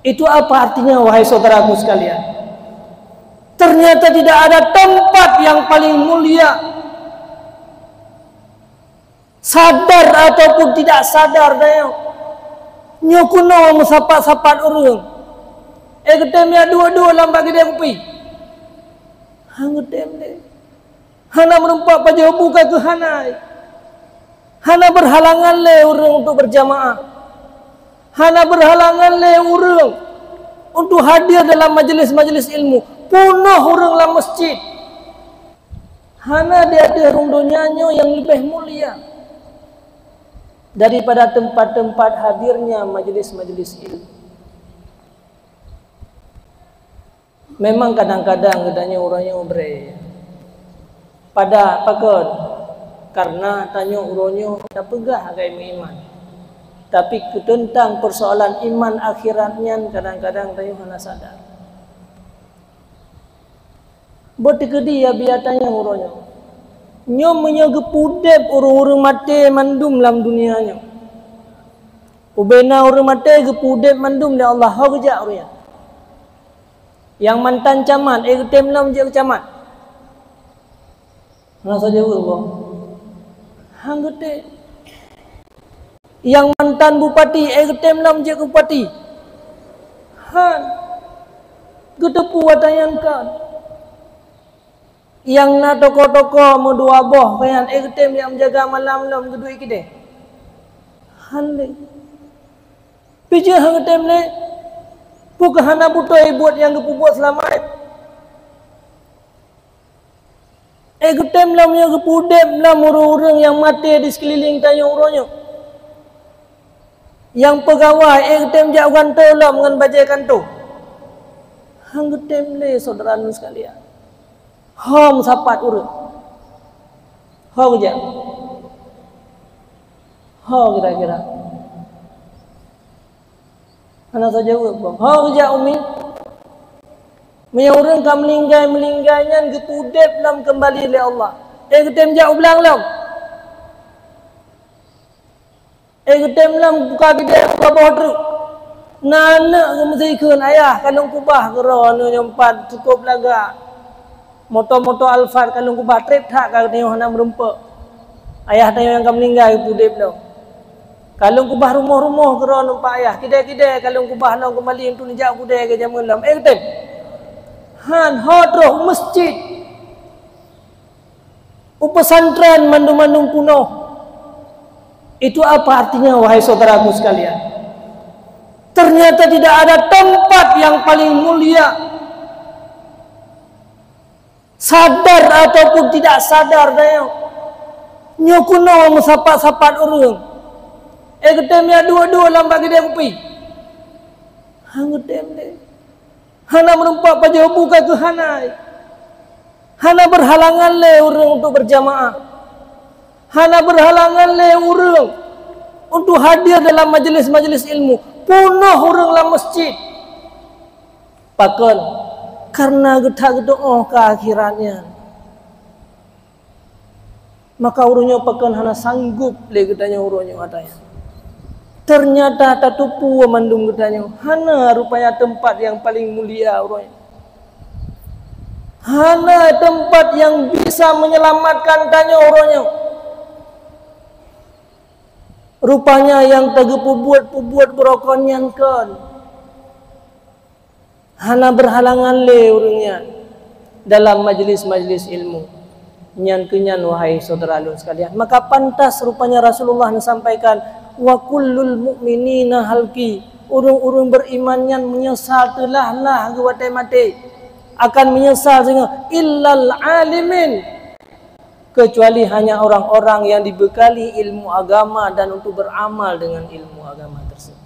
Itu apa artinya, wahai saudaraku sekalian? Ternyata tidak ada tempat yang paling mulia, sadar ataupun tidak sadar dayo nyokuno musapat-sapat urung ketemnya dua-dua lambat gede kupi hangetem de hana merempak pada buka ke hana berhalangan le urung untuk berjamaah, hana berhalangan le urung untuk hadir dalam majlis-majlis ilmu, penuh urung dalam masjid. Hana dia ada urung dunianya yang lebih mulia daripada tempat-tempat hadirnya majlis-majlis ilmu. Memang kadang-kadang katanya orangnya bre pada pakon karena tanya orangnya tak pegah agak iman, tapi tentang persoalan iman akhiratnya kadang-kadang tanya hana sadar. Bertekedi ya biatanya orangnya nyom menyegepudep urung-urung mati mandum dalam dunianya. Ubena urung mati gepudep mandum dia Allah hau kejak orangnya. Yang mantan camat, ketem lam je camat. Mana saja Allah. Hang gete. Yang mantan bupati, ketem lam je bupati. Han. Getepu watayan kan. Yang na toko-toko medua boh kayan ketem yang menjaga malam lam gedui kide. Han le. Pije hang ketem le. Bukan hana butuh buat yang kepubuat selamat. Ketem lam yang kepudem lam orang-orang yang mati di sekeliling tanya orangnya. Yang pegawai ketem jak kanto lam dengan bajai kanto. Hang ketem le saudara sekalian. Hom sapat urut. Ho kejap. Ho kira-kira. Anak saja urut. Ho kejap umi. Punya orang kan melinggai-melinggainya gepudep lam kembali oleh Allah. Ketem jak ulang lam. Ketem lam buka bidai buka bawah teruk. Nana ke mesti ikut ayah kalau kubah keron nyempat cukup laga. Moto-moto Alphard kalau kubah trip tak kalau tengok hana merumpak. Ayah tengok yang kamu meninggal pudep lam. Kalau kubah rumah-rumah keron nampak ayah. Kidai-kidai kalau kubah lam kembali untuk nejak pudai ke jaman lam. Ketem. Han hodroh masjid. Pesantren mandung-mandung kuno. Itu apa artinya, wahai saudaraku sekalian? Ternyata tidak ada tempat yang paling mulia, sadar ataupun tidak sadar dayo nyokuno musapat-sapat urung ketemnya dua-dua lambat gede kupi hangetem de hana merempak pada buka ke hana berhalangan le urung untuk berjamaah, hana berhalangan le urung untuk hadir dalam majlis-majlis ilmu, penuh urung dalam masjid. Pakon karena getak-getok ke akhiratnya, maka urungnya pakon hana sanggup le getanya urungnya katanya. Ternyata tatupu mandung getanya hana rupanya tempat yang paling mulia urungnya. Hana tempat yang bisa menyelamatkan tanya orangnya. Rupanya yang tegepubuat berokon yang kan. Hana berhalangan le orangnya dalam majlis-majlis ilmu. Nyan kenyan wahai saudara-saudara sekalian. Maka pantas rupanya Rasulullah sampaikan wa kullul mu'minina halki. Urung-urung beriman yang menyesal telah lah gewatai mati. Akan menyesal sehingga illal alimin, kecuali hanya orang-orang yang dibekali ilmu agama dan untuk beramal dengan ilmu agama tersebut.